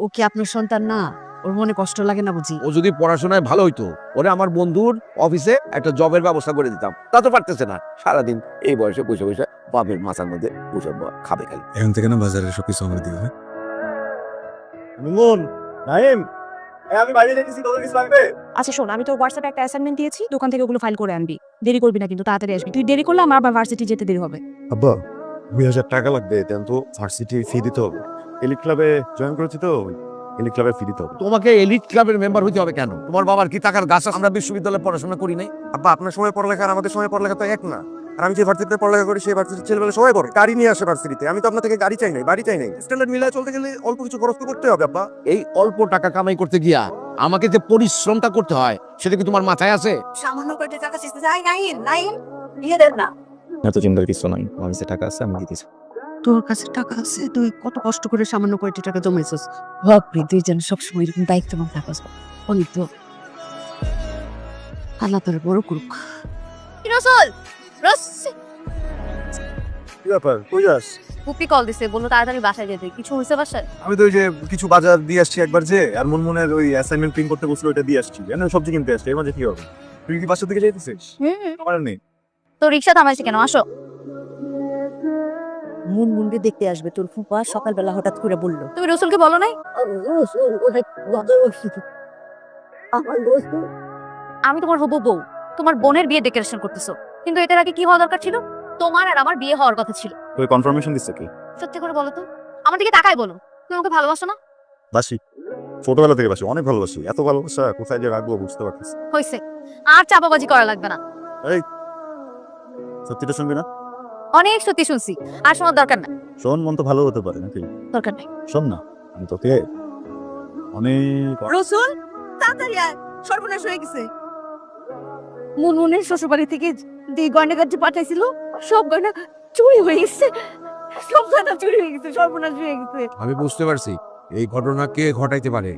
ও কি আপনার সন্তান না? ওর মনে কষ্ট লাগে না বুঝি? ও যদি পড়াশোনায় ভালো হইতো, ওরে আমার বন্ধুর অফিসে একটা জবের ব্যবস্থা করে দিতাম। তা তো পারতেছে না। সারাদিন এই বয়সে বসে বসে বাপের মাথার মধ্যে বসে খাবে খালি। এখন থেকে না বাজারের সব কিছু আমার দিও, হ্যাঁ? মুন, নাইম, আমি বাইরে যাইতেছি, তোদের কিছু লাগবে? আচ্ছা শোন, আমি তোর হোয়াটসঅ্যাপে একটা অ্যাসাইনমেন্ট দিয়েছি, দোকান থেকে ওগুলো ফাইল করে আনবি। দেরি করবি না কিন্তু, তাড়াতাড়ি আসবি। তুই দেরি করলে আমার আবার ভার্সিটি যেতে দেরি হবে। আব্বা, 2000 টাকা লাগবে, দেন তো ভার্সিটি ফি দিতে হবে। এলিট ক্লাবে জয়েন করেছি তো, এলিট ক্লাবে ফি দিতে হবে। তোমাকে এলিট ক্লাবের মেম্বার হইতে হবে কেন? তোমার বাবার কি টাকার গাছ আছে? আমরা বিশ্ববিদ্যালয়ে পড়াশোনা করি নাই? আব্বা, আপনার সময় পড়ালেখা আর আমাদের সময় পড়ালেখা তো এক না। আর আমি যে ভার্সিটিতে পড়ালেখা করি সেই ভার্সিটির ছেলেবেলা সবাই পড়ে গাড়ি নিয়ে আসে ভার্সিটিতে। আমি তো আপনার থেকে গাড়ি চাই নাই, বাড়ি চাই নাই। স্ট্যান্ডার্ড মিলায় চলতে গেলে অল্প কিছু খরচ তো করতে হবে আব্বা। এই অল্প টাকা কামাই করতে গিয়া আমাকে যে পরিশ্রমটা করতে হয় সেটা কি তোমার মাথায় আছে? সামান্য করে টাকা চেষ্টা যাই নাইন দিয়ে দেন না। এত চিন্তার কিছু নাই, আমার কাছে টাকা আছে, আমি দিতেছি। তোর কাছে টাকা আছে, তুই কত কষ্ট করে সামান্য কয়টি টাকা জমাইছিস। বাপরে, তুই যেন সবসময় এরকম দায়িত্ববান থাকস। অনেক তো আল্লাহ তোর বড় করুক। রসুল, কি ব্যাপার, কই যাস? পুপি কল দিছে, বললো তাড়াতাড়ি বাসায় যেতে। কিছু হয়েছে বাসায়? আমি তো ওই যে কিছু বাজার দিয়ে আসছি একবার, যে আর মনের ওই অ্যাসাইনমেন্ট প্রিন্ট করতে বসলো, ওইটা দিয়ে আসছি। এমন সবজি কিনতে আসছি, এর মাঝে কি হবে? তুই কি বাসার দিকে যাইতেছিস? আমার নেই। তো রিক্সা থামাইছে কেন? আসো। মুনমুনকে দেখতে আসবে তোর ফুপা, সকালবেলা হঠাৎ করে বললো। তুমি রসুলকে বলো নাই? আমি তোমার হবু বউ, তোমার বোনের বিয়ে ডেকোরেশন করতেছো, কিন্তু এটার আগে কি হওয়া দরকার ছিল? তোমার আর আমার বিয়ে হওয়ার কথা ছিল। তুই কনফার্মেশন দিচ্ছে কি? সত্যি করে বলো তো, আমার দিকে তাকাই বলো, তুমি আমাকে ভালোবাসো না? বাসি, ছোটবেলা থেকে বাসি, অনেক ভালোবাসি। এত ভালোবাসা কোথায় যে রাখবো বুঝতে পারতেছি। হয়েছে, আর চাপাবাজি করা লাগবে না। এই, সত্যিটা শুনবি না? অনেক সত্যি শুনছি, আর শোনার দরকার নাই। শোন, মন তো ভালো হতে পারে নাকি? দরকার নাই। শোন না, আমি তোকে অনেক রসুল, তাড়াতাড়ি আয়, সর্বনাশ হয়ে গেছে। মুনমুনের শ্বশুরবাড়ি থেকে যে গয়নাগার যে পাঠাইছিল, সব গয়না চুরি হয়ে গেছে। সব গয়না চুরি হয়ে গেছে, সর্বনাশ হয়ে গেছে। আমি বুঝতে পারছি এই ঘটনা কে ঘটাইতে পারে।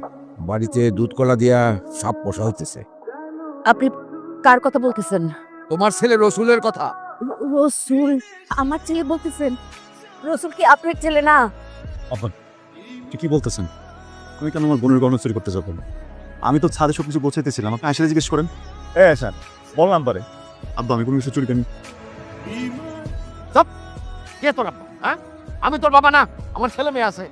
বাড়িতে দুধ কলা দিয়া সাপ পোষা হইতেছে। আপনি কার কথা বলতেছেন? তোমার ছেলে রসুলের কথা। রসুল? আমার ছেলে বলতেছেন? রসুল কি আপনার ছেলে না? তুই কি বলতেছেন? আমি কেন আমার বোনের গয়না চুরি করতে যাবো? আমি তো ছাদে সবকিছু গোছাইতেছিলাম, আপনি আসলে জিজ্ঞেস করেন। স্যার, বললাম পারে আব্বা, আমি কোনো কিছু চুরি করিনি। কে তোর আব্বা? হ্যাঁ, আমি তোর বাবা না, আমার ছেলে মেয়ে আছে।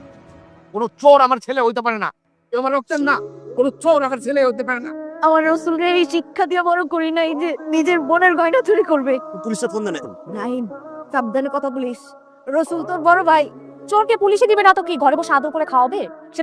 কোনো চোর আমার ছেলে হইতে পারে না। কেউ আমার রক্তের না, কোনো চোর আমার ছেলে হইতে পারে না। আমার রসুলকে এই শিক্ষা দিয়ে বড় করি নাই যে নিজের বোনের গয়না চুরি করবে। পুলিশে ফোন দেন এখন। নাইম, সাবধানে কথা বলিস। রসুল তোর বড় ভাই। চোরকে পুলিশে দিবে না তো কি, ঘরে বসে আদর করে খাওয়াবে? সে